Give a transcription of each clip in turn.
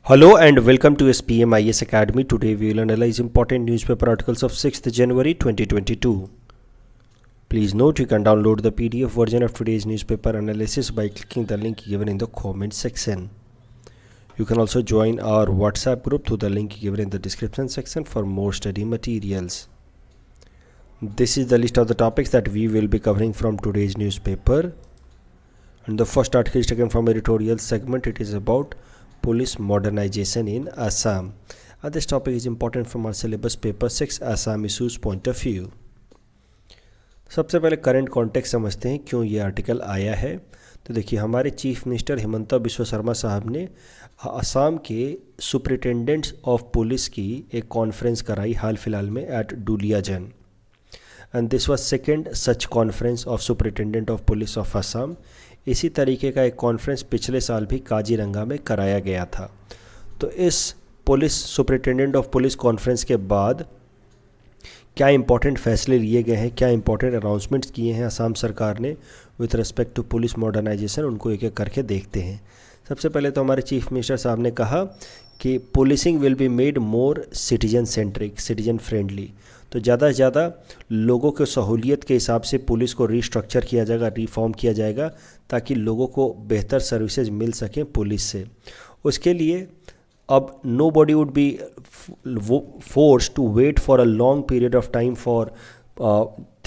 Hello and welcome to SPM IS Academy. Today we will analyze important newspaper articles of 6th January 2022. Please note you can download the PDF version of today's newspaper analysis by clicking the link given in the comment section. You can also join our WhatsApp group through the link given in the description section for more study materials. This is the list of the topics that we will be covering from today's newspaper. And the first article is taken from editorial segment. It is about police modernization in Assam. This topic is important from our syllabus paper 6 Assam issues point of view. सबसे पहले current context समझते हैं क्यों ये article आया है। तो देखिए, हमारे चीफ मिनिस्टर हिमंता बिस्वा शर्मा साहब ने असम के सुपरिटेंडेंट्स ऑफ पुलिस की एक कॉन्फ्रेंस कराई हाल फिलहाल में at Duliajan, and this was second such conference of superintendent of police of Assam. इसी तरीके का एक कॉन्फ्रेंस पिछले साल भी काजीरंगा में कराया गया था। तो इस police superintendent of police conference के बाद क्या इंपॉर्टेंट फैसले लिए गए हैं, क्या इंपॉर्टेंट अनाउंसमेंट्स किए हैं असम सरकार ने with respect to police modernization, उनको एक एक करके देखते हैं। सबसे पहले तो हमारे चीफ मिनिस्टर साहब ने कहा कि policing will be made more citizen centric, citizen friendly. तो ज़्यादा से ज़्यादा लोगों के सहूलियत के हिसाब से पुलिस को रीस्ट्रक्चर किया जाएगा, रिफॉर्म किया जाएगा, ताकि लोगों को बेहतर सर्विसेज मिल सकें पुलिस से। उसके लिए अब nobody would be force to wait for a long period of time for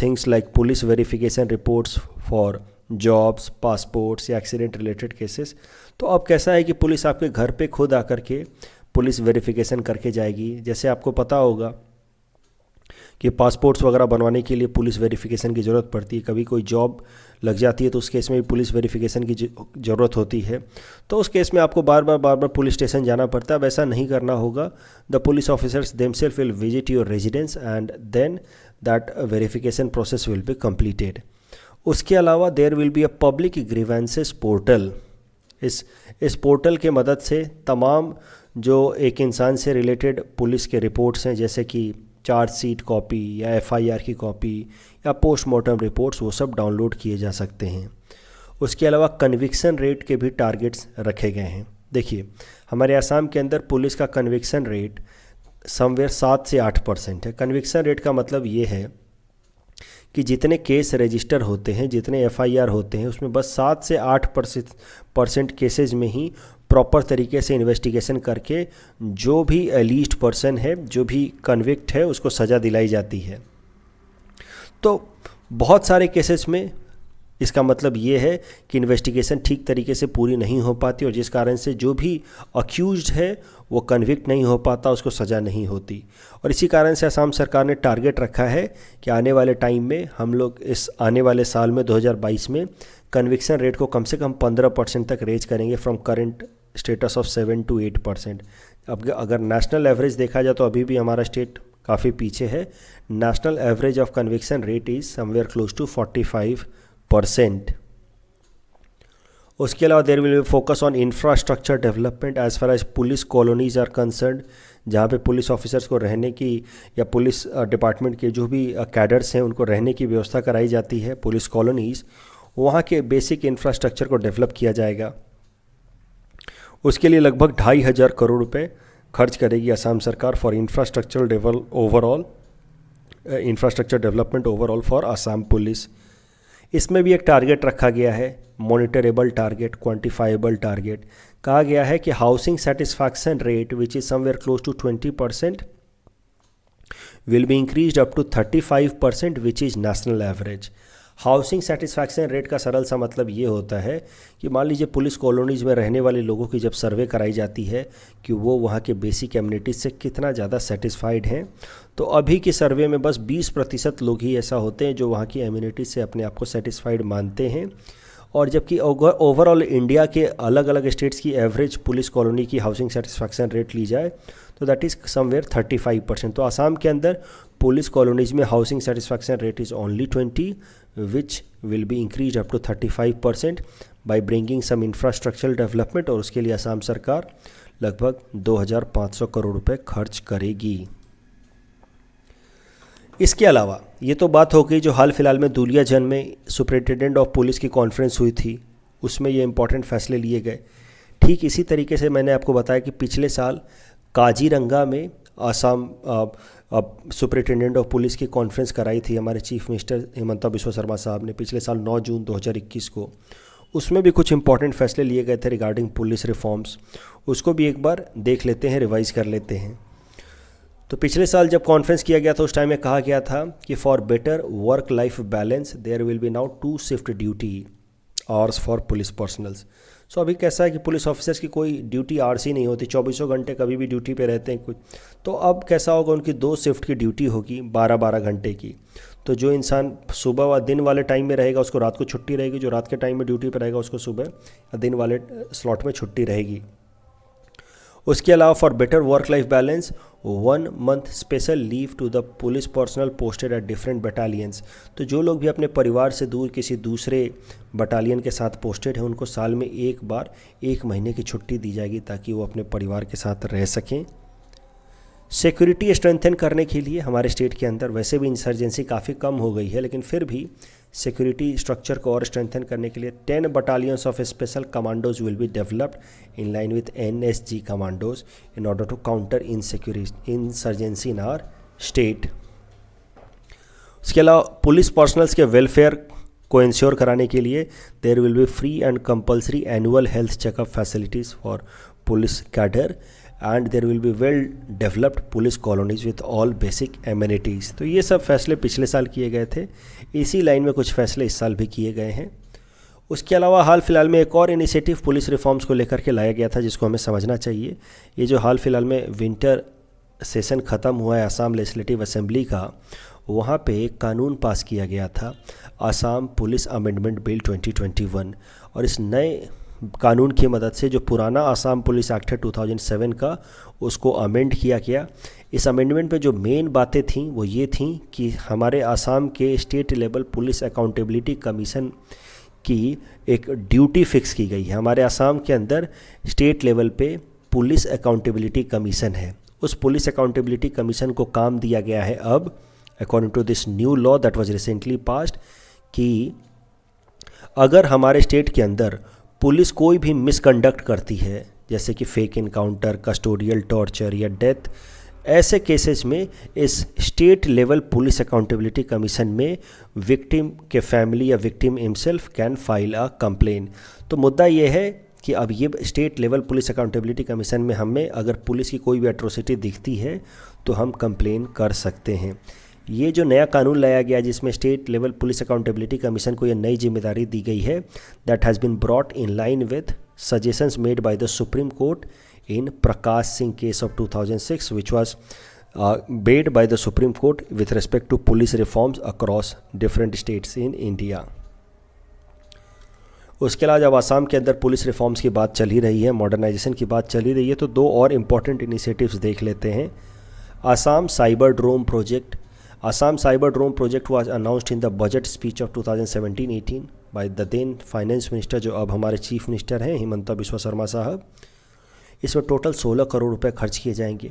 things like police verification reports for jobs, passports या एक्सीडेंट रिलेटेड केसेस। तो अब कैसा है कि पुलिस आपके घर पे खुद आकर के पुलिस वेरिफिकेशन करके जाएगी। जैसे आपको पता होगा कि पासपोर्ट्स वगैरह बनवाने के लिए पुलिस वेरिफिकेशन की ज़रूरत पड़ती है, कभी कोई जॉब लग जाती है तो उस केस में भी पुलिस वेरिफिकेशन की ज़रूरत होती है। तो उस केस में आपको बार बार पुलिस स्टेशन जाना पड़ता है। अब ऐसा नहीं करना होगा। The police officers themselves will visit your residence and then that verification process will be completed. उसके अलावा there will be a public grievances portal. इस पोर्टल के मदद से तमाम जो एक इंसान से रिलेटेड पुलिस के रिपोर्ट्स हैं, जैसे कि चार्जशीट कॉपी या एफआईआर की कॉपी या पोस्टमार्टम रिपोर्ट्स, वो सब डाउनलोड किए जा सकते हैं। उसके अलावा कन्विक्शन रेट के भी टारगेट्स रखे गए हैं। देखिए, हमारे आसाम के अंदर पुलिस का कन्विक्शन रेट समवेयर 7 से 8% है। कन्विक्शन रेट का मतलब ये है कि जितने केस रजिस्टर होते हैं, जितने एफआईआर होते हैं, उसमें बस 7 से 8% केसेज में ही प्रॉपर तरीके से इन्वेस्टिगेशन करके जो भी एलिस्ट पर्सन है, जो भी कन्विक्ट है, उसको सज़ा दिलाई जाती है। तो बहुत सारे केसेस में इसका मतलब ये है कि इन्वेस्टिगेशन ठीक तरीके से पूरी नहीं हो पाती और जिस कारण से जो भी अक्यूज्ड है वो कन्विक्ट नहीं हो पाता, उसको सज़ा नहीं होती। और इसी कारण से असम सरकार ने टारगेट रखा है कि आने वाले टाइम में हम लोग इस आने वाले साल में 2022 में कन्विक्शन रेट को कम से कम 15% तक रेज करेंगे from current status of 7 to 8%। अब अगर नेशनल एवरेज देखा जाए तो अभी भी हमारा स्टेट काफ़ी पीछे है। National average of conviction rate is somewhere close to 45%। उसके अलावा there will be focus on infrastructure development as far as police colonies are concerned, जहाँ पे पुलिस ऑफिसर्स को रहने की या पुलिस डिपार्टमेंट के जो भी कैडर्स हैं उनको रहने की व्यवस्था कराई जाती है, पुलिस कॉलोनीज़, वहाँ के बेसिक इंफ्रास्ट्रक्चर को डेवलप किया जाएगा। उसके लिए लगभग 2,500 करोड़ रुपए खर्च करेगी असम सरकार for infrastructure development overall for Assam police. इसमें भी एक टारगेट रखा गया है, मॉनिटरेबल टारगेट, क्वांटिफाइबल टारगेट। कहा गया है कि housing satisfaction rate which is somewhere close to 20% will be increased up to 35% which is national average. Housing satisfaction rate का सरल सा मतलब ये होता है कि मान लीजिए पुलिस कॉलोनीज़ में रहने वाले लोगों की जब सर्वे कराई जाती है कि वो वहाँ के बेसिक एमिनिटीज़ से कितना ज़्यादा सेटिस्फाइड हैं, तो अभी की सर्वे में बस 20% लोग ही ऐसा होते हैं जो वहाँ की एमिनिटीज़ से अपने आप को सेटिस्फाइड मानते हैं। और जबकि ओवरऑल इंडिया के अलग अलग स्टेट्स की एवरेज पुलिस कॉलोनी की हाउसिंग सेटिस्फैक्शन रेट ली जाए तो दैट इज़ समवेयर 35%। तो आसाम के अंदर पुलिस कॉलोनीज में housing satisfaction rate is only 20 which will be increase up to 35% by bringing some infrastructural development. और उसके लिए आसाम सरकार लगभग 2,500 करोड़ रुपए खर्च करेगी। इसके अलावा ये तो बात हो गई जो हाल फिलहाल में दुलियाजन में सुपरिटेंडेंट ऑफ पुलिस की कॉन्फ्रेंस हुई थी, उसमें ये इंपॉर्टेंट फैसले लिए गए। ठीक इसी तरीके से मैंने आपको बताया कि पिछले साल काजीरंगा में आसाम सुपरिटेंडेंट ऑफ पुलिस की कॉन्फ्रेंस कराई थी हमारे चीफ मिनिस्टर हिमंता बिस्वा शर्मा साहब ने पिछले साल 9 जून 2021 को। उसमें भी कुछ इंपॉर्टेंट फैसले लिए गए थे रिगार्डिंग पुलिस रिफॉर्म्स, उसको भी एक बार देख लेते हैं, रिवाइज कर लेते हैं। तो पिछले साल जब कॉन्फ्रेंस किया गया था उस टाइम में कहा गया था कि for better work life balance there will be now 2 shift duty hours for police personals. So अभी कैसा है कि पुलिस ऑफिसर्स की कोई ड्यूटी आवर्स ही नहीं होती, 24 घंटे कभी भी ड्यूटी पे रहते हैं कुछ। तो अब कैसा होगा, उनकी 2 शिफ्ट की ड्यूटी होगी 12-12 घंटे की। तो जो इंसान सुबह व दिन वाले टाइम में रहेगा उसको रात को छुट्टी रहेगी, जो रात के टाइम में ड्यूटी पर रहेगा उसको सुबह या दिन वाले स्लॉट में छुट्टी रहेगी। उसके अलावा for better work life balance 1 month special leave to the police personnel posted at different battalions. तो जो लोग भी अपने परिवार से दूर किसी दूसरे बटालियन के साथ पोस्टेड हैं उनको साल में एक बार 1 महीने की छुट्टी दी जाएगी ताकि वो अपने परिवार के साथ रह सकें। सिक्योरिटी स्ट्रेंथन करने के लिए हमारे स्टेट के अंदर वैसे भी इंसर्जेंसी काफ़ी कम हो गई है, लेकिन फिर भी सिक्योरिटी स्ट्रक्चर को और स्ट्रेंथन करने के लिए 10 battalions of special commandos will be developed in line with NSG commandos in order to counter insurgency in our state. उसके अलावा पुलिस पर्सनल्स के वेलफेयर को इंश्योर कराने के लिए there will be free and compulsory annual health checkup facilities for police cadre and there will be well developed police colonies with all basic amenities. तो ये सब फैसले पिछले साल किए गए थे, इसी लाइन में कुछ फैसले इस साल भी किए गए हैं। उसके अलावा हाल फिलहाल में एक और इनिशिएटिव पुलिस रिफॉर्म्स को लेकर के लाया गया था जिसको हमें समझना चाहिए। ये जो हाल फिलहाल में विंटर सेशन ख़त्म हुआ है आसाम लेजिस्लेटिव असेंबली का, वहाँ पे एक कानून पास किया गया था आसाम पुलिस अमेंडमेंट बिल 2021। और इस नए कानून की मदद से जो पुराना आसाम पुलिस एक्ट है 2007 का, उसको अमेंड किया गया। इस अमेंडमेंट पे जो मेन बातें थीं वो ये थीं कि हमारे आसाम के state level police accountability commission की एक ड्यूटी फिक्स की गई है। हमारे आसाम के अंदर स्टेट लेवल पे पुलिस अकाउंटेबिलिटी कमीशन है। उस पुलिस अकाउंटेबिलिटी कमीशन को काम दिया गया है अब according to this new law that was recently passed कि अगर हमारे स्टेट के अंदर पुलिस कोई भी मिसकंडक्ट करती है, जैसे कि फेक इनकाउंटर, कस्टोडियल टॉर्चर या डेथ, ऐसे केसेस में इस state level police accountability commission में विक्टिम के फैमिली या victim himself can file a complain. तो मुद्दा ये है कि अब ये state level police accountability commission में हमें अगर पुलिस की कोई भी एट्रोसिटी दिखती है तो हम कंप्लेन कर सकते हैं। ये जो नया कानून लाया गया जिसमें state level police accountability commission को ये नई जिम्मेदारी दी गई है, that has been brought in line with suggestions made by the Supreme Court in Prakash Singh case of 2006 which was made by the Supreme Court with respect to police reforms across different states in India। उसके अलावा जब आसाम के अंदर police reforms की बात चल ही रही है, मॉडर्नाइजेशन की बात चल ही रही है, तो 2 और इम्पॉर्टेंट इनिशिएटिव्स देख लेते हैं। Assam cyber drone project. Assam Cyber Drone Project was announced in the budget speech of 2017-18 by the then finance minister, जो अब हमारे चीफ मिनिस्टर हैं, हिमंता बिस्वा शर्मा साहब। इसमें टोटल 16 करोड़ रुपए खर्च किए जाएंगे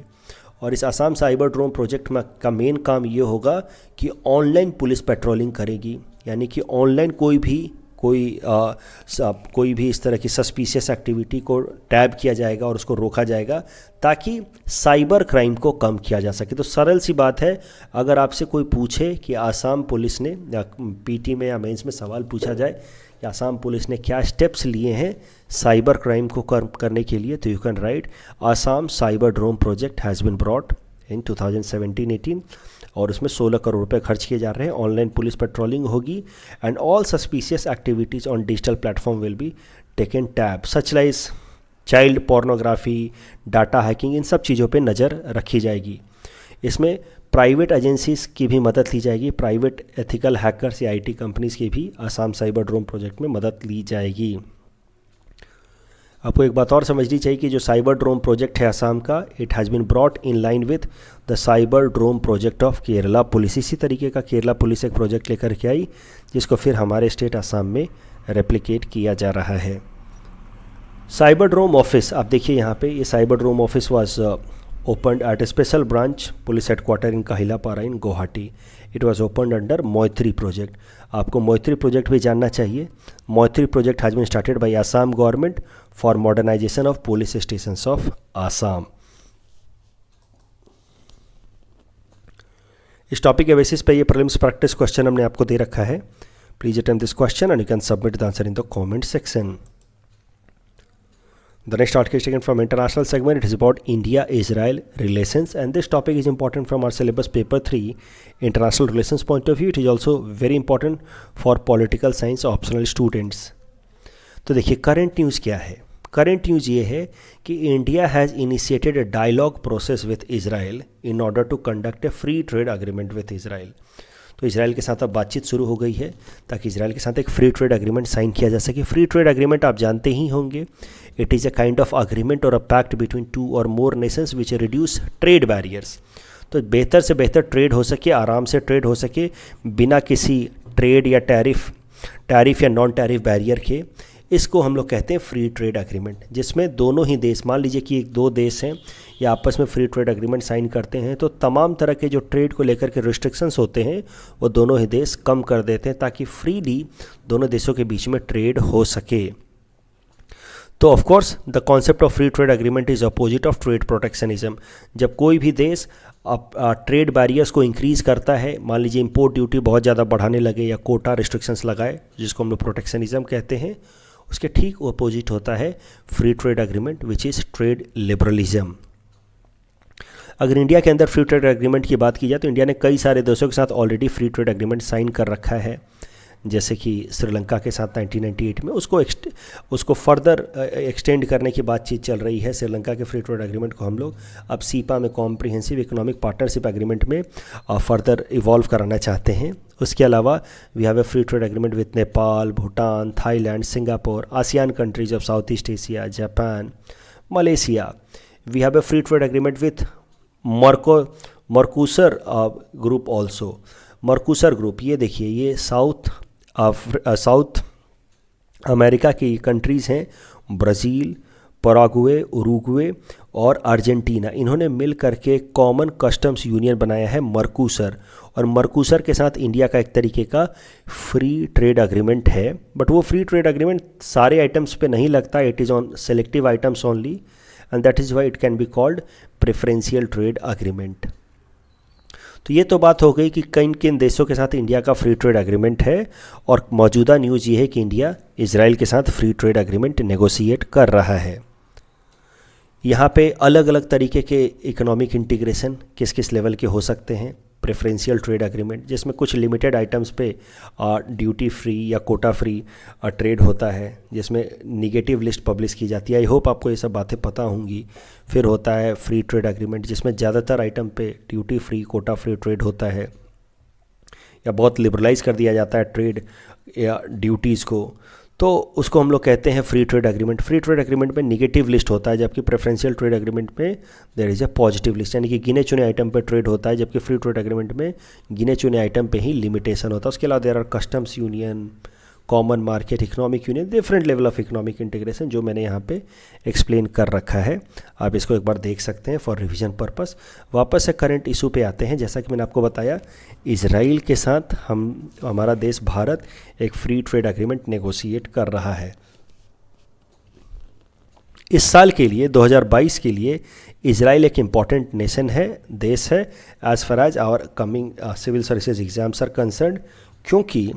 और इस आसाम साइबर ड्रोन प्रोजेक्ट में का मेन काम ये होगा कि ऑनलाइन पुलिस पेट्रोलिंग करेगी, यानी कि ऑनलाइन कोई भी इस तरह की सस्पिशियस एक्टिविटी को टैब किया जाएगा और उसको रोका जाएगा ताकि साइबर क्राइम को कम किया जा सके। तो सरल सी बात है, अगर आपसे कोई पूछे कि आसाम पुलिस ने या पीटी में या मेंस में सवाल पूछा जाए कि आसाम पुलिस ने क्या स्टेप्स लिए हैं साइबर क्राइम को करने के लिए, तो you can write Assam cyber drone project has been brought in 2017-18 और उसमें 16 करोड़ रुपए खर्च किए जा रहे हैं। ऑनलाइन पुलिस पेट्रोलिंग होगी and all suspicious activities on digital platform will be taken tab, such lies child pornography, data hacking, इन सब चीज़ों पे नज़र रखी जाएगी। इसमें प्राइवेट एजेंसीज़ की भी मदद ली जाएगी, प्राइवेट एथिकल हैकर्स या IT कंपनीज़ की भी आसाम साइबर ड्रोन प्रोजेक्ट में मदद ली जाएगी। आपको एक बात और समझनी चाहिए कि जो साइबर ड्रोन प्रोजेक्ट है आसाम का, it has been brought in line with the cyber drone project of Kerala police. इसी तरीके का केरला पुलिस एक प्रोजेक्ट लेकर के आई जिसको फिर हमारे स्टेट आसाम में रेप्लिकेट किया जा रहा है। साइबर ड्रोन ऑफिस, आप देखिए यहाँ पे, ये cyber drone office was opened at a special branch police headquarter in Kahilapara in Guwahati. It was opened under Moitri project. आपको मोइत्री प्रोजेक्ट भी जानना चाहिए. Moitri project has been started by Assam government for modernisation of police stations of Assam. इस topic के basis पे ये prelims practice question हमने आपको दे रखा है. Please attempt this question and you can submit the answer in the comment section. The next article is taken from international segment. It is about India-Israel relations, and this topic is important from our syllabus paper 3 international relations point of view. It is also very important for political science optional students. तो देखिए current news क्या है. Current news ये है कि India has initiated a dialogue process with Israel in order to conduct a free trade agreement with Israel. तो Israel के साथ अब बातचीत शुरू हो गई है ताकि इजराइल के साथ एक फ्री ट्रेड एग्रीमेंट साइन किया जा सके. फ्री ट्रेड एग्रीमेंट आप जानते ही होंगे. It is a kind of agreement और अ पैक्ट बिटवीन 2 और more nations which reduce trade barriers. तो बेहतर से बेहतर ट्रेड हो सके, आराम से ट्रेड हो सके बिना किसी ट्रेड या टैरिफ या नॉन टैरिफ बैरियर के. इसको हम लोग कहते हैं फ्री ट्रेड एग्रीमेंट, जिसमें दोनों ही देश, मान लीजिए कि 2 देश हैं या आपस में फ्री ट्रेड एग्रीमेंट साइन करते हैं तो तमाम तरह के जो ट्रेड को लेकर के रिस्ट्रिक्शंस होते हैं वो दोनों ही देश कम कर देते हैं ताकि फ्रीली दोनों देशों के बीच में ट्रेड हो सके. तो of course the concept of free trade agreement is opposite of trade protectionism. जब कोई भी देश ट्रेड बैरियर्स को इंक्रीज़ करता है, मान लीजिए इंपोर्ट ड्यूटी बहुत ज़्यादा बढ़ाने लगे या कोटा रिस्ट्रिक्शंस लगाए, जिसको हम लोग प्रोटेक्शनिज्म कहते हैं, उसके ठीक अपोजिट होता है free trade agreement which is trade liberalism. अगर इंडिया के अंदर फ्री ट्रेड एग्रीमेंट की बात की जाए तो इंडिया ने कई सारे देशों के साथ already free trade agreement sign कर रखा है. जैसे कि श्रीलंका के साथ 1998 में उसको फर्दर एक्सटेंड करने की बातचीत चल रही है. श्रीलंका के फ्री ट्रेड एग्रीमेंट को हम लोग अब सीपा में कॉम्प्रिहेंसिव इकोनॉमिक पार्टनरशिप एग्रीमेंट में फर्दर इवॉल्व कराना चाहते हैं. उसके अलावा we have a free trade agreement with Nepal, Bhutan, Thailand, Singapore, ASEAN countries of South East Asia, Japan, Malaysia. We have a free trade agreement with Mercosur group also. Mercosur group, ये देखिए, ये South America की countries हैं. Brazil, Paraguay, Uruguay और Argentina, इन्होंने मिल करके common customs union बनाया है मर्कोसर. और मर्कोसर के साथ इंडिया का एक तरीके का फ्री ट्रेड एग्रीमेंट है. बट वो फ्री ट्रेड एग्रीमेंट सारे आइटम्स पे नहीं लगता. It is on selective items only and that is why it can be called preferential trade agreement. तो ये तो बात हो गई कि किन किन देशों के साथ इंडिया का फ्री ट्रेड एग्रीमेंट है. और मौजूदा न्यूज़ ये है कि इंडिया इजराइल के साथ फ्री ट्रेड एग्रीमेंट नेगोशिएट कर रहा है. यहाँ पे अलग अलग तरीके के इकोनॉमिक इंटीग्रेशन किस किस लेवल के हो सकते हैं. प्रेफरेंशियल ट्रेड एग्रीमेंट, जिसमें कुछ लिमिटेड आइटम्स पे ड्यूटी फ्री या कोटा फ्री ट्रेड होता है, जिसमें निगेटिव लिस्ट पब्लिश की जाती है. आई होप आपको ये सब बातें पता होंगी. फिर होता है फ्री ट्रेड एग्रीमेंट, जिसमें ज़्यादातर आइटम पे duty free, quota free trade होता है या बहुत लिबरलाइज कर दिया जाता है ट्रेड या ड्यूटीज़ को. तो उसको हम लोग कहते हैं free trade agreement. Free trade agreement में निगेटिव लिस्ट होता है, जबकि प्रेफरेंशियल ट्रेड एग्रीमेंट में there is a positive list, यानी कि गिने चुने आइटम पे ट्रेड होता है, जबकि फ्री ट्रेड एग्रीमेंट में गिने चुने आइटम पे ही लिमिटेशन होता है. उसके अलावा there are customs union, common market, economic union, different level of economic integration, जो मैंने यहाँ पे एक्सप्लेन कर रखा है. आप इसको एक बार देख सकते हैं फॉर रिवीजन पर्पस. वापस से करंट इशू पे आते हैं. जैसा कि मैंने आपको बताया, इजराइल के साथ हमारा देश भारत एक फ्री ट्रेड एग्रीमेंट नेगोशिएट कर रहा है. इस साल के लिए 2022 के लिए इजराइल एक इम्पॉर्टेंट नेशन है, देश है, as far as our coming civil services exams are concerned, क्योंकि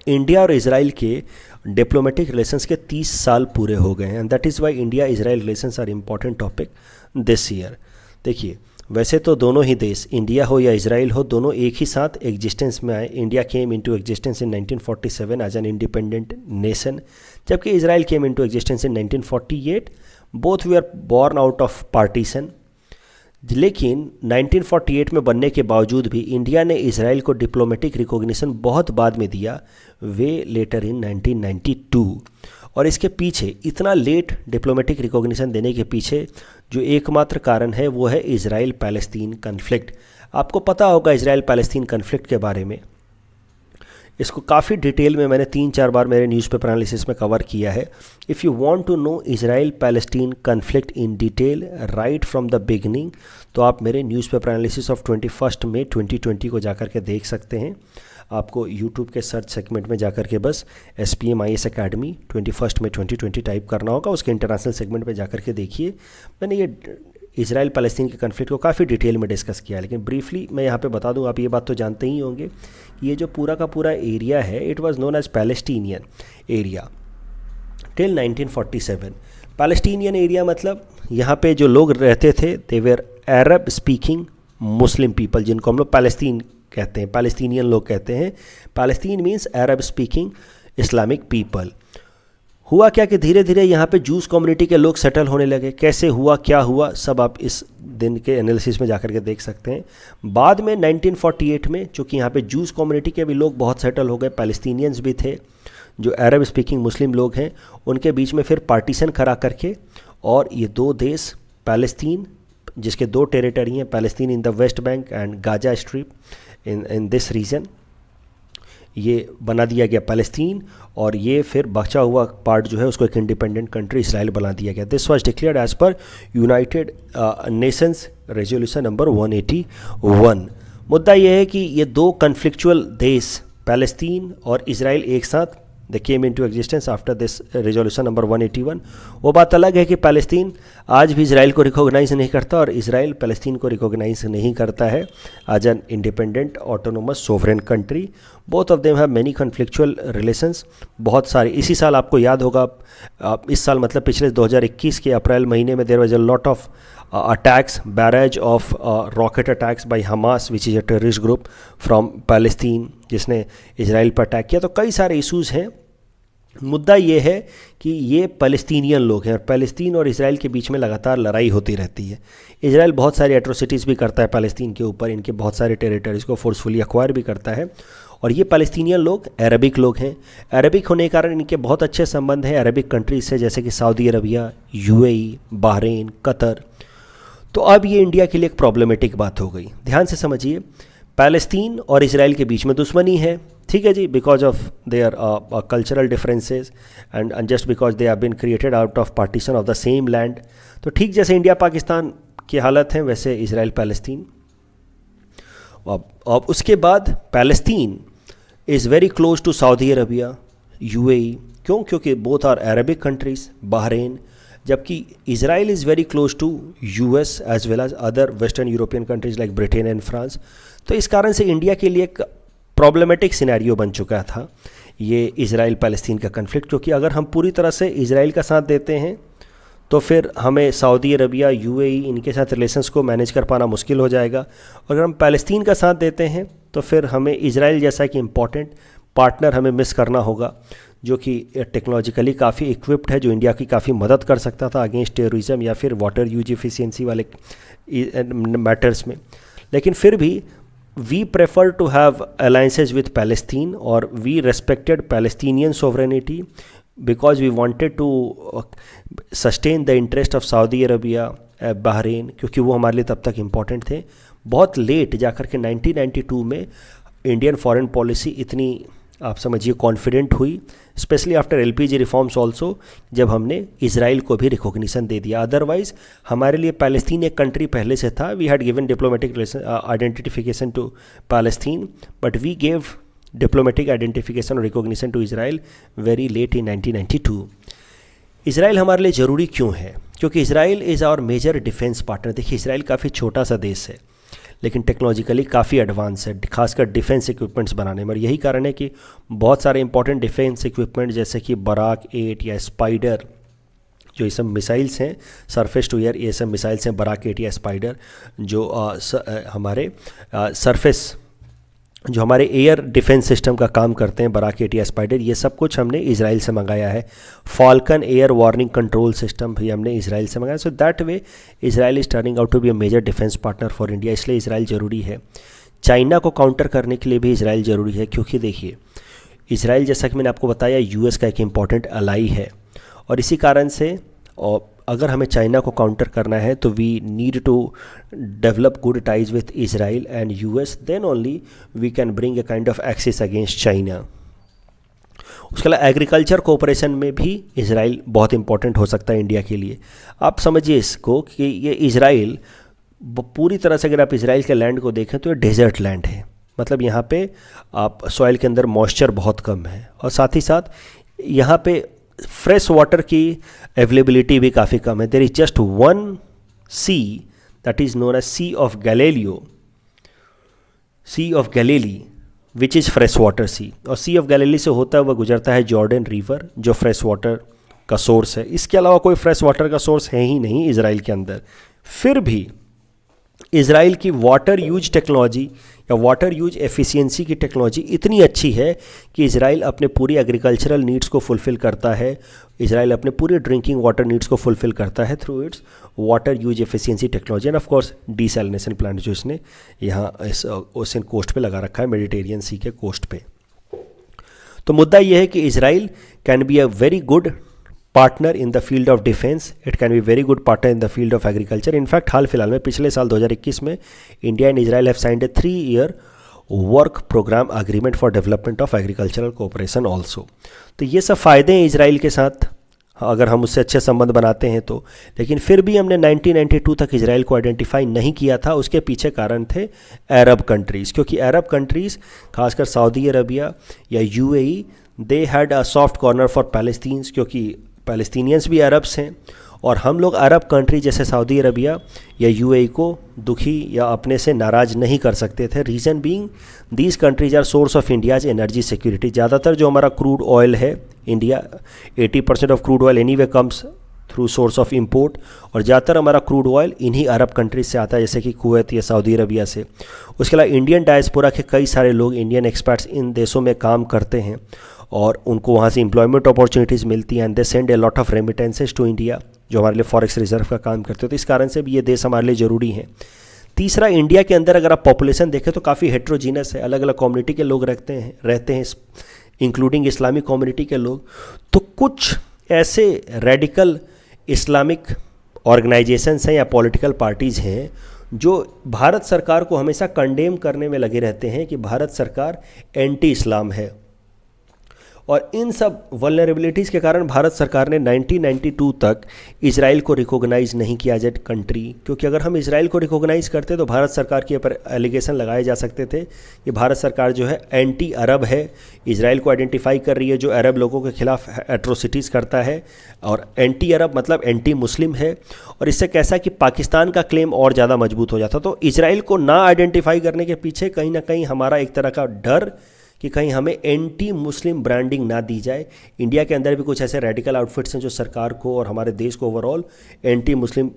इंडिया और इजराइल के डिप्लोमेटिक रिलेशंस के 30 साल पूरे हो गए हैं. And that is why India Israel relations are important topic this year. देखिए, वैसे तो दोनों ही देश, इंडिया हो या इजराइल हो, दोनों एक ही साथ एग्जिस्टेंस में आए. India came into existence in 1947 as an independent nation, जबकि Israel came into existence in 1948. Both we are born out of partition. लेकिन 1948 में बनने के बावजूद भी इंडिया ने इजराइल को डिप्लोमेटिक रिकॉग्निशन बहुत बाद में दिया, वे लेटर इन 1992. और इसके पीछे, इतना लेट डिप्लोमेटिक रिकॉग्निशन देने के पीछे जो एकमात्र कारण है वो है इजराइल पैलेस्तीन कन्फ्लिक्ट. आपको पता होगा इजराइल पैलेस्तीन कन्फ्लिक्ट के बारे में. इसको काफ़ी डिटेल में मैंने 3-4 बार मेरे न्यूज़पेपर एनालिसिस में कवर किया है। If you want to know Israel Palestine conflict in detail right from the beginning, तो आप मेरे न्यूज़पेपर एनालिसिस ऑफ 21 मई 2020 को जाकर के देख सकते हैं। आपको यूट्यूब के सर्च सेगमेंट में जाकर के बस SPM IAS अकेडमी 21 मई 2020 टाइप करना होगा, उसके इंटरनेशनल सेगमेंट में जाकर के देखिए। मैंने ये इजराइल पैलेस्टीन के कन्फ्लिक्ट को काफ़ी डिटेल में डिस्कस किया है, लेकिन ब्रीफली मैं यहाँ पे बता दूँ, आप ये बात तो जानते ही होंगे कि ये जो पूरा का पूरा एरिया है, it was known as Palestinian area till 1947। Palestinian area मतलब यहाँ पे जो लोग रहते थे they were Arab speaking Muslim people, जिनको हम लोग पैलेस्तीन कहते हैं, पैलेस्टीनियन लोग कहते हैं। पैलेस्तीन मीन्स अरब स्पीकिंग इस्लामिक पीपल। हुआ क्या कि धीरे धीरे यहाँ पे जूस कम्युनिटी के लोग सेटल होने लगे। कैसे हुआ, क्या हुआ, सब आप इस दिन के एनालिसिस में जाकर के देख सकते हैं। बाद में 1948 में चूँकि यहाँ पे जूस कम्युनिटी के भी लोग बहुत सेटल हो गए, पैलेस्टीनियंस भी थे, जो अरब स्पीकिंग मुस्लिम लोग हैं, उनके बीच में फिर पार्टीशन करा करके और ये दो देश पैलेस्तीन, जिसके दो टेरिटरी हैं, Palestine in the West Bank and Gaza Strip in this region, ये बना दिया गया पैलेस्तीन, और ये फिर बचा हुआ पार्ट जो है उसको एक इंडिपेंडेंट कंट्री इसराइल बना दिया गया। This was declared as per United Nations resolution number 181। मुद्दा ये है कि ये दो कन्फ्लिक्चुअल देश पैलेस्तीन और इसराइल एक साथ they came into existence after this resolution number 181। वो बात अलग है कि पैलेस्तीन आज भी इसराइल को रिकॉग्नाइज नहीं करता और इसराइल पैलेस्तीन को रिकॉग्नाइज नहीं करता है as an independent autonomous sovereign country. Both of them have many conflictual relations. बहुत सारे, इसी साल आपको याद होगा, इस साल मतलब पिछले 2021 के अप्रैल महीने में there was a lot of attacks, barrage of rocket attacks by Hamas, which is a terrorist group from Palestine, जिसने इसराइल पर अटैक किया। तो कई सारे इश्यूज़ हैं। मुद्दा ये है कि ये पैलेस्टीनियन लोग हैं और पैलेस्तीन और इसराइल के बीच में लगातार लड़ाई होती रहती है। इसराइल बहुत सारी एट्रोसिटीज़ भी करता है पैलेस्तीन के ऊपर, इनके बहुत सारे टेरिटरीज़ को फोर्सफुली एक्वायर भी करता है। और ये पैलेस्टीनियन लोग अरबिक लोग हैं। अरबिक होने के कारण इनके बहुत अच्छे संबंध हैं अरबिक कंट्रीज से, जैसे कि Saudi Arabia, UAE, Bahrain, Qatar. तो अब ये इंडिया के लिए एक प्रॉब्लमेटिक बात हो गई। ध्यान से समझिए, पैलेस्तीन और इसराइल के बीच में दुश्मनी है, ठीक है जी, because of their cultural differences and just because they have been created out of partition of the same land. तो ठीक जैसे इंडिया पाकिस्तान की हालत है वैसे इसराइल पैलेस्तीन। अब उसके बाद Palestine is very close to Saudi Arabia, UAE। क्यों? क्योंकि both are Arabic countries, Bahrain, जबकि Israel is very close to US as well as other western European countries like Britain and France. तो इस कारण से इंडिया के लिए एक प्रॉब्लमेटिक सिनेरियो बन चुका था ये इसराइल पैलेस्तीन का कन्फ्लिक्ट, क्योंकि अगर हम पूरी तरह से इसराइल का साथ देते हैं तो फिर हमें सऊदी अरबिया, UAE इनके साथ रिलेशंस को मैनेज कर पाना मुश्किल हो जाएगा। अगर हम पैलेस्तीन का साथ देते हैं तो फिर हमें इसराइल जैसा कि इम्पॉर्टेंट पार्टनर हमें मिस करना होगा, जो कि टेक्नोलॉजिकली काफ़ी इक्विप्ड है, जो इंडिया की काफ़ी मदद कर सकता था अगेंस्ट टेररिज्म या फिर वाटर यूज एफिशिएंसी वाले मैटर्स में। लेकिन फिर भी we prefer to have alliances with Palestine और we respected Palestinian sovereignty because we wanted to sustain the interest of Saudi Arabia, Bahrain, क्योंकि वो हमारे लिए तब तक इम्पॉर्टेंट थे। बहुत लेट जाकर के 1992 में इंडियन फॉरेन पॉलिसी इतनी, आप समझिए, कॉन्फिडेंट हुई, specially after LPG reforms also, जब हमने इसराइल को भी रिकॉग्निशन दे दिया। अदरवाइज हमारे लिए पैलेस्तीन एक कंट्री पहले से था। We had given diplomatic identification to Palestine, but we gave diplomatic identification और recognition to Israel very late in 1992। Israel हमारे लिए ज़रूरी क्यों है? क्योंकि Israel is our major defence partner. देखिए, इसराइल काफ़ी छोटा सा देश है लेकिन टेक्नोलॉजिकली काफ़ी एडवांस है, खासकर डिफेंस इक्विपमेंट्स बनाने में। और यही कारण है कि बहुत सारे इंपॉर्टेंट डिफेंस इक्विपमेंट जैसे कि बराक 8 या स्पाइडर, जो ये सब मिसाइल्स हैं, सरफेस टू एयर ये सब मिसाइल्स हैं, बराक 8 या स्पाइडर, जो हमारे सरफेस, जो हमारे एयर डिफेंस सिस्टम का काम करते हैं, बराक 8 या स्पाइडर, ये सब कुछ हमने इसराइल से मंगाया है। Falcon air warning control system भी हमने इसराइल से मंगाया। So that way Israel is turning out to be a major defence partner for India. इसलिए इसराइल ज़रूरी है। चाइना को काउंटर करने के लिए भी इसराइल ज़रूरी है, क्योंकि देखिए, इसराइल जैसा कि मैंने आपको बताया US का एक इम्पॉर्टेंट अलाई है, और इसी कारण से और अगर हमें चाइना को काउंटर करना है तो we need to develop good ties with Israel and US, then only we can bring a kind of axis against China. उसके अलावा एग्रीकल्चर कोऑपरेशन में भी इजराइल बहुत इंपॉर्टेंट हो सकता है इंडिया के लिए। आप समझिए इसको कि ये इजराइल पूरी तरह से, अगर आप इजराइल के लैंड को देखें तो ये डेजर्ट लैंड है, मतलब यहाँ पे आप सॉइल के अंदर मॉइस्चर बहुत कम है, और साथ ही साथ यहाँ पे फ्रेश वाटर की अवेलेबिलिटी भी काफ़ी कम है। There is just one sea that is known as sea of Galilee which is fresh water sea, और सी ऑफ गैलीली से होता हुआ गुजरता है जॉर्डन रिवर जो फ्रेश वाटर का सोर्स है। इसके अलावा कोई फ्रेश वाटर का सोर्स है ही नहीं इजराइल के अंदर। फिर भी इजराइल की वाटर यूज टेक्नोलॉजी या वाटर यूज एफिशिएंसी की टेक्नोलॉजी इतनी अच्छी है कि इजराइल अपने पूरी एग्रीकल्चरल नीड्स को फुलफ़िल करता है, इजराइल अपने पूरे ड्रिंकिंग वाटर नीड्स को फुलफ़िल करता है through it's water use efficiency technology end of course desalination plant जो इसने यहाँ इस ओशन कोस्ट पे लगा रखा है, मेडिटेरियन सी के कोस्ट पे। तो मुद्दा यह है कि Israel can be a very good partner in the field of defence, it can be very good partner in the field of agriculture. In fact हाल फिलहाल में पिछले साल 2021 में India and Israel have signed a 3-year work programme agreement for development of agricultural cooperation also. तो ये सब फ़ायदे हैं इजराइल के साथ अगर हम उससे अच्छे संबंध बनाते हैं तो। लेकिन फिर भी हमने 1992 तक इजराइल को आइडेंटिफाई नहीं किया था। उसके पीछे कारण थे अरब कंट्रीज़, क्योंकि अरब कंट्रीज़ खासकर सऊदी अरबिया या UAE they had a soft corner for Palestines, क्योंकि पैलेस्टीनियंस भी अरब्स हैं और हम लोग अरब कंट्री जैसे सऊदी अरबिया या यूएई को दुखी या अपने से नाराज़ नहीं कर सकते थे। Reason being these countries are source of India's energy security. ज़्यादातर जो हमारा क्रूड ऑयल है, India 80% of crude oil anyway comes through source of import, और ज़्यादातर हमारा क्रूड ऑयल इन्हीं अरब कंट्रीज से आता है जैसे कि कुवैत या सऊदी अरबिया से। उसके अलावा इंडियन डायस्पोरा के कई सारे लोग, इंडियन एक्सपर्ट्स इन देशों में काम करते हैं और उनको वहाँ से एम्प्लॉयमेंट अपॉर्चुनिटीज़ मिलती हैं and they send a lot of remittances to India, जो हमारे लिए फॉरेक्स रिजर्व का काम करते हो। तो इस कारण से भी ये देश हमारे लिए ज़रूरी हैं। तीसरा, इंडिया के अंदर अगर आप पॉपुलेशन देखें तो काफ़ी हेट्रोजीनस है, अलग अलग कम्युनिटी के लोग रहते हैं इंक्लूडिंग इस्लामिक कम्युनिटी के लोग। तो कुछ ऐसे रेडिकल इस्लामिक ऑर्गेनाइजेशंस हैं या पॉलिटिकल पार्टीज़ हैं जो भारत सरकार को हमेशा कंडेम करने में लगे रहते हैं कि भारत सरकार एंटी इस्लाम है, और इन सब वल्नरेबिलिटीज़ के कारण भारत सरकार ने 1992 तक इजराइल को रिकॉग्नाइज़ नहीं किया एज ए कंट्री। क्योंकि अगर हम इजराइल को रिकॉग्नाइज़ करते तो भारत सरकार के ऊपर एलिगेशन लगाए जा सकते थे कि भारत सरकार जो है एंटी अरब है, इजराइल को आइडेंटिफाई कर रही है जो अरब लोगों के खिलाफ एट्रोसिटीज़ करता है, और एंटी अरब मतलब एंटी मुस्लिम है। और इससे कैसा कि पाकिस्तान का क्लेम और ज़्यादा मजबूत हो जाता। तो इजराइल को ना आइडेंटिफाई करने के पीछे कहीं ना कहीं हमारा एक तरह का डर कि कहीं हमें एंटी मुस्लिम ब्रांडिंग ना दी जाए। इंडिया के अंदर भी कुछ ऐसे रेडिकल आउटफिट्स हैं जो सरकार को और हमारे देश को ओवरऑल एंटी मुस्लिम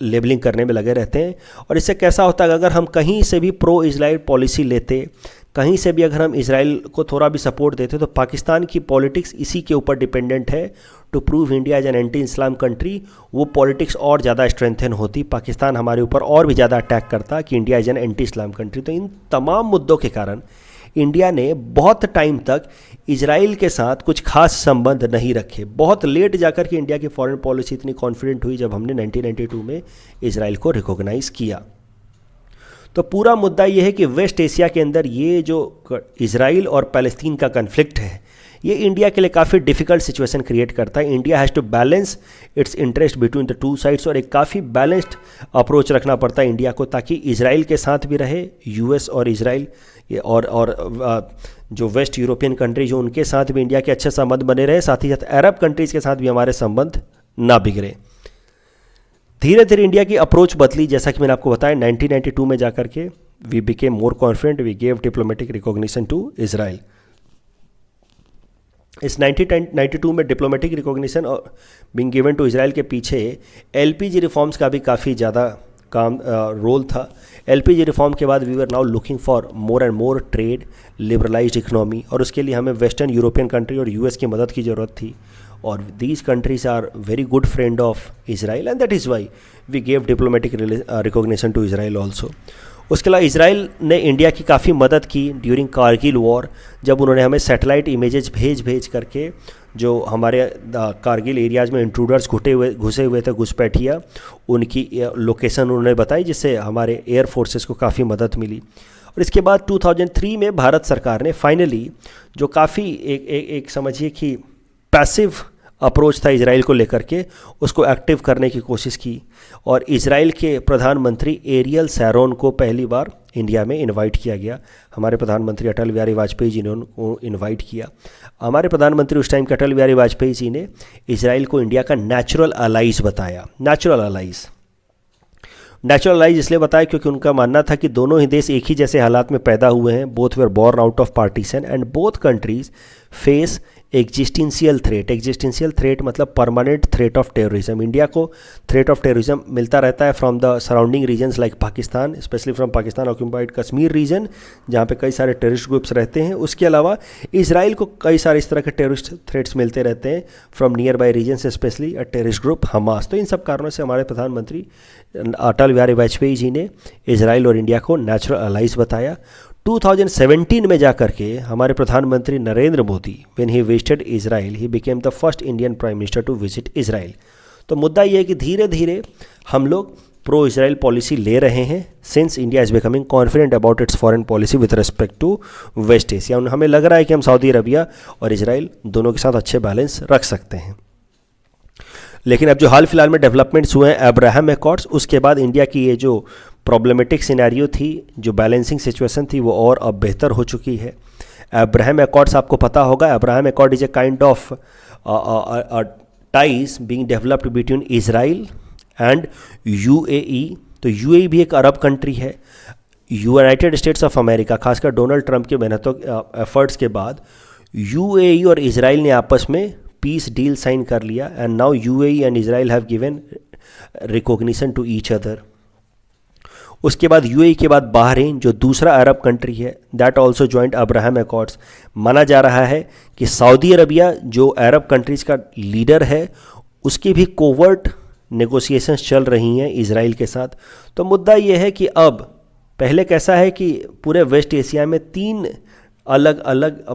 लेबलिंग करने में लगे रहते हैं। और इससे कैसा होता है, अगर हम कहीं से भी प्रो इजराइल पॉलिसी लेते, कहीं से भी अगर हम इजराइल को थोड़ा भी सपोर्ट देते, तो पाकिस्तान की पॉलिटिक्स इसी के ऊपर डिपेंडेंट है to prove India as an anti Islam country. वो पॉलिटिक्स और ज़्यादा स्ट्रेंथन होती, पाकिस्तान हमारे ऊपर और भी ज़्यादा अटैक करता कि India as an anti Islam country. तो इन तमाम मुद्दों के कारण इंडिया ने बहुत टाइम तक इजराइल के साथ कुछ खास संबंध नहीं रखे। बहुत लेट जाकर के इंडिया की फॉरेन पॉलिसी इतनी कॉन्फिडेंट हुई जब हमने 1992 में इजराइल को रिकॉग्नाइज़ किया। तो पूरा मुद्दा ये है कि वेस्ट एशिया के अंदर ये जो इजराइल और पैलेस्तीन का कन्फ्लिक्ट है, ये इंडिया के लिए काफ़ी डिफ़िकल्ट सिचुएशन क्रिएट करता है। India has to balance its interest between the two sides, और एक काफ़ी बैलेंस्ड अप्रोच रखना पड़ता है इंडिया को, ताकि इजराइल के साथ भी रहे यूएस और इजराइल और जो वेस्ट यूरोपियन कंट्री जो उनके साथ भी इंडिया के अच्छे संबंध बने रहे, साथ ही साथ अरब कंट्रीज़ के साथ भी हमारे संबंध ना बिगड़े। धीरे धीरे इंडिया की अप्रोच बदली, जैसा कि मैंने आपको बताया 1992 में जाकर के we became more confident, we gave diplomatic recognition to Israel. इस 1992 में डिप्लोमेटिक रिकॉग्निशन और बिंग गिवन टू इजराइल के पीछे एलपीजी रिफॉर्म्स का भी काफ़ी ज़्यादा काम रोल था। एलपीजी रिफॉर्म के बाद we were now looking for more and more trade, liberalised economy, और उसके लिए हमें वेस्टर्न यूरोपियन कंट्री और यूएस की मदद की ज़रूरत थी। और these countries are very good friend of Israel and that is why we gave diplomatic recognition to Israel also. उसके अलावा इजराइल ने इंडिया की काफ़ी मदद की ड्यूरिंग कारगिल वॉर, जब उन्होंने हमें सैटेलाइट इमेजेस भेज करके जो हमारे कारगिल एरियाज़ में इंट्रूडर्स घुसे हुए थे, घुसपैठिया, उनकी लोकेशन उन्होंने बताई, जिससे हमारे एयर फोर्सेस को काफ़ी मदद मिली। और इसके बाद 2003 में भारत सरकार ने फाइनली जो काफ़ी एक समझिए कि पैसिव अप्रोच था इजराइल को लेकर के, उसको एक्टिव करने की कोशिश की और इजराइल के प्रधानमंत्री एरियल शैरोन को पहली बार इंडिया में इनवाइट किया गया। हमारे प्रधानमंत्री अटल बिहारी वाजपेयी जी ने उनको इनवाइट किया। हमारे प्रधानमंत्री उस टाइम के अटल बिहारी वाजपेयी जी ने इजराइल को इंडिया का नेचुरल अलाइज बताया। नेचुरल अलाइज इसलिए बताया क्योंकि उनका मानना था कि दोनों ही देश एक ही जैसे हालात में पैदा हुए हैं, both were born out of partition and both countries face existential threat मतलब permanent threat of terrorism. India को थ्रेट ऑफ टेररिज्म मिलता रहता है from the surrounding regions like Pakistan, especially from Pakistan occupied Kashmir region, जहाँ पे कई सारे टेररिस्ट ग्रुप्स रहते हैं। उसके अलावा इजराइल को कई सारे इस तरह के टेररिस्ट थ्रेट्स मिलते रहते हैं from nearby regions, specially a terrorist group Hamas. तो इन सब कारणों से हमारे प्रधानमंत्री अटल बिहारी वाजपेयी जी ने इजराइल और इंडिया को नेचुरल अलाइज बताया। 2017 में जाकर के हमारे प्रधानमंत्री Narendra Modi when he visited Israel he became the first Indian prime minister to visit Israel. तो मुद्दा ये है कि धीरे धीरे हम लोग प्रो इजराइल पॉलिसी ले रहे हैं since India is becoming confident about its foreign policy with respect to West Asia. हमें लग रहा है कि हम सऊदी अरबिया और इजराइल दोनों के साथ अच्छे बैलेंस रख सकते हैं। लेकिन अब जो हाल फिलहाल में डेवलपमेंट्स हुए हैं अब्राहम एकॉर्ड्स, उसके बाद इंडिया की ये जो प्रॉब्लमेटिक सिनेरियो थी, जो बैलेंसिंग सिचुएशन थी, वो और अब बेहतर हो चुकी है। अब्राहम एकॉर्ड्स आपको पता होगा, Abraham accord is a kind of ties being developed between Israel and UAE. तो यूएई भी एक अरब कंट्री है। यूनाइटेड स्टेट्स ऑफ अमेरिका, खासकर डोनाल्ड ट्रंप के मेहनतों एफर्ट्स के बाद यूएई और इजराइल ने आपस में पीस डील साइन कर लिया and now UAE and Israel have given recognition to each other. उसके बाद यूएई के बाद बहरीन जो दूसरा अरब कंट्री है, that also joint Abraham Accords. माना जा रहा है कि सऊदी अरबिया जो अरब कंट्रीज का लीडर है, उसकी भी कोवर्ट नेगोशिएशंस चल रही हैं इजराइल के साथ। तो मुद्दा ये है कि अब पहले कैसा है कि पूरे वेस्ट एशिया में तीन अलग अलग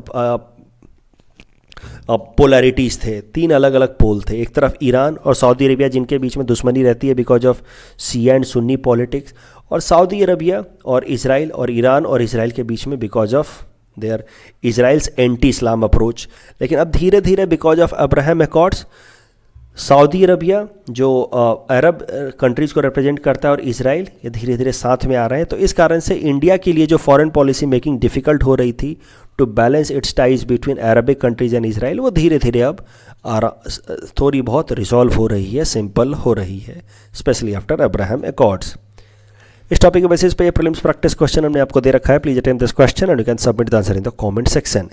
पोलैरिटीज़ थे, तीन अलग अलग पोल थे। एक तरफ ईरान और सऊदी अरबिया जिनके बीच में दुश्मनी रहती है because of Shia and Sunni politics, और सऊदी अरबिया और इजराइल और ईरान और इजराइल के बीच में because of their Israel's anti Islam approach. लेकिन अब धीरे धीरे because of Abraham accords Saudi Arabia जो अरब कंट्रीज़ को रिप्रेजेंट करता है और इजराइल ये धीरे धीरे साथ में आ रहे हैं। तो इस कारण से इंडिया के लिए जो फॉरेन पॉलिसी मेकिंग डिफ़िकल्ट हो रही थी to balance its ties between Arabic countries and Israel, वो धीरे धीरे अब थोड़ी बहुत रिजॉल्व हो रही है, सिंपल हो रही है, स्पेशली आफ्टर अब्राहम एकॉर्ड्स। इस टॉपिक के बेसिस पे ये प्रीलिम्स प्रैक्टिस क्वेश्चन हमने आपको दे रखा है। Please attempt this question and you can submit the answer in the comment section.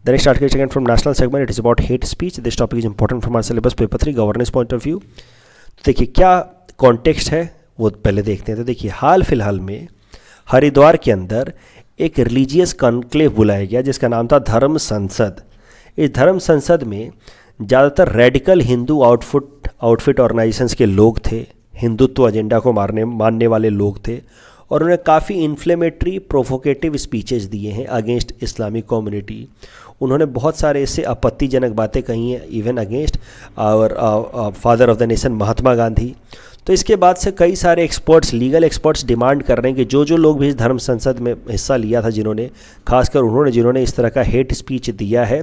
The next article is taken from national segment. It is about hate speech. This topic is important from our syllabus paper 3 governance point of view. तो देखिए क्या context है वो पहले देखते हैं। तो देखिए हाल फिलहाल में हरिद्वार के अंदर एक रिलीजियस कॉन्क्लेव बुलाया गया जिसका नाम था धर्म संसद। इस धर्म संसद में ज़्यादातर रेडिकल हिंदू आउटफिट ऑर्गेनाइजेशंस के लोग थे, हिंदुत्व एजेंडा को मानने वाले लोग थे, और उन्हें काफ़ी इन्फ्लेमेटरी प्रोवोकेटिव स्पीचेस दिए हैं अगेंस्ट इस्लामिक कम्युनिटी। उन्होंने बहुत सारे इससे आपत्तिजनक बातें कही हैं even against our father of the nation Mahatma Gandhi. तो इसके बाद से कई सारे एक्सपर्ट्स, लीगल एक्सपर्ट्स डिमांड कर रहे हैं कि जो लोग भी इस धर्म संसद में हिस्सा लिया था, जिन्होंने इस तरह का हेट स्पीच दिया है,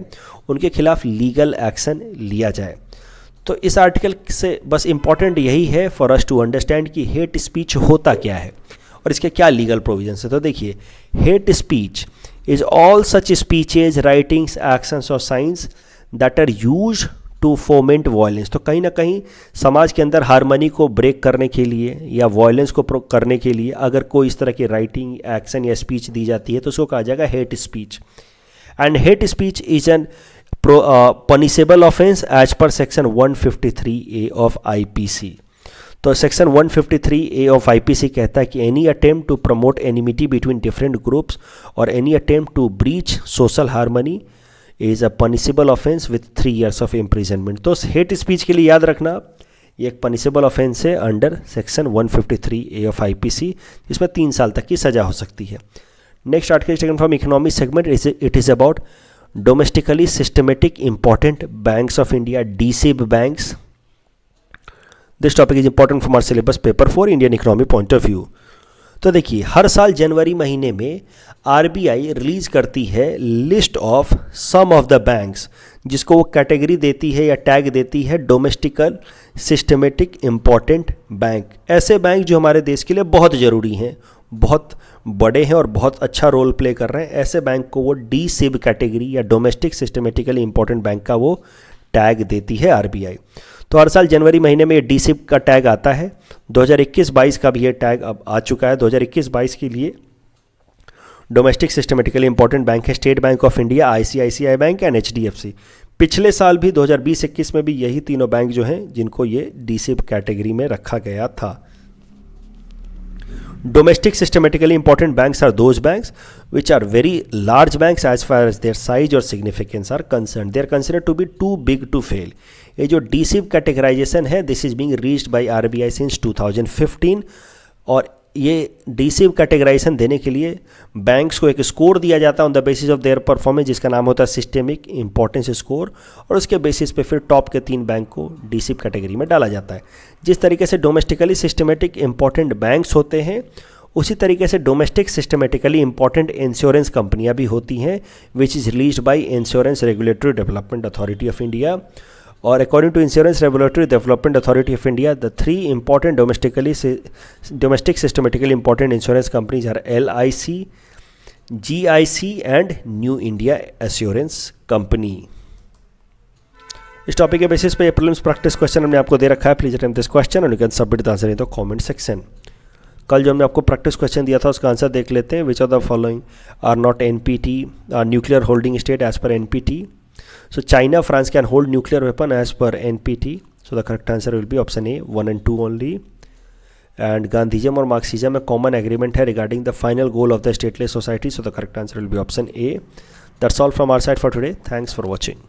उनके खिलाफ लीगल एक्शन लिया जाए। तो इस आर्टिकल से बस इम्पॉर्टेंट यही है फॉर अस टू अंडरस्टैंड कि हेट स्पीच होता क्या है और इसके क्या लीगल प्रोविजंस है। तो देखिए, hate speech is all such speeches, writings, actions और signs that are use to foment violence. तो कहीं ना कहीं समाज के अंदर हारमोनी को ब्रेक करने के लिए या वायलेंस को करने के लिए अगर कोई इस तरह की राइटिंग, एक्शन या स्पीच दी जाती है तो उसको कहा जाएगा hate speech. And hate speech is an punishable offence as per section 153A of IPC। तो सेक्शन 153A ऑफ IPC कहता है कि any attempt to promote enmity between different groups और any attempt to breach social harmony is a punishable offence with 3 years of imprisonment. तो hate speech के लिए याद रखना ये एक पनिशेबल ऑफेंस है under section 153A of IPC, जिसमें 3 साल तक की सज़ा हो सकती है। Next article taken from economic segment. It is about domestically systematic important banks of India, DSIB banks. This topic is important from our syllabus paper 4 Indian economy point of view. तो देखिए, हर साल जनवरी महीने में आरबीआई रिलीज करती है list of some of the banks, जिसको वो category देती है या टैग देती है डोमेस्टिकल सिस्टमेटिक इम्पॉर्टेंट बैंक। ऐसे बैंक जो हमारे देश के लिए बहुत ज़रूरी हैं, बहुत बड़े हैं और बहुत अच्छा रोल प्ले कर रहे हैं, ऐसे बैंक को वो डी सिब कैटेगरी या डोमेस्टिक सिस्टमेटिकली इम्पॉर्टेंट बैंक का वो टैग देती है आरबीआई। तो हर साल जनवरी महीने में ये डी सिब का टैग आता है। 2021-22 का भी ये टैग अब आ चुका है। 2021-22 के लिए डोमेस्टिक सिस्टमेटिकली इंपॉर्टेंट बैंक है state bank of India, ICICI bank and HDFC. पिछले साल भी 2020-21 में भी यही तीनों बैंक जो हैं जिनको ये डी सिब कैटेगरी में रखा गया था। Domestic systematically important banks are those banks which are very large banks as far as their size or significance are concerned. They are considered to be too big to fail. ये जो DSIB categorization है, this is being reached by RBI since 2015 और ये DSIB categorisation देने के लिए banks को एक स्कोर दिया जाता है on the basis of their performance, जिसका नाम होता है सिस्टेमिक इंपॉर्टेंस स्कोर, और उसके बेसिस पे फिर टॉप के 3 बैंक को DSIB कैटेगरी में डाला जाता है। जिस तरीके से डोमेस्टिकली सिस्टमेटिक इंपॉर्टेंट बैंक्स होते हैं, उसी तरीके से डोमेस्टिक सिस्टमेटिकली इंपॉर्टेंट इंश्योरेंस कंपनियां भी होती हैं, which is released by insurance regulatory development authority of India. और according to insurance regulatory development authority of India, the 3 important domestic systematically important insurance companies are LIC, GIC and new India assurance company. इस topic के basis पे ये prelims practice question हमने आपको दे रखा है। Please attempt this question and you can submit the answer in the comment section. कल जो हमने आपको प्रैक्टिस क्वेश्चन दिया था उसका आंसर देख लेते हैं। Which of the following are not NPT nuclear holding state as पर NPT? So China, France can hold nuclear weapon as per NPT. So the correct answer will be option A, 1 and 2 only. And Gandhism or Marxism a common agreement है regarding the final goal of the stateless society. So the correct answer will be option A. That's all from our side for today. Thanks for watching.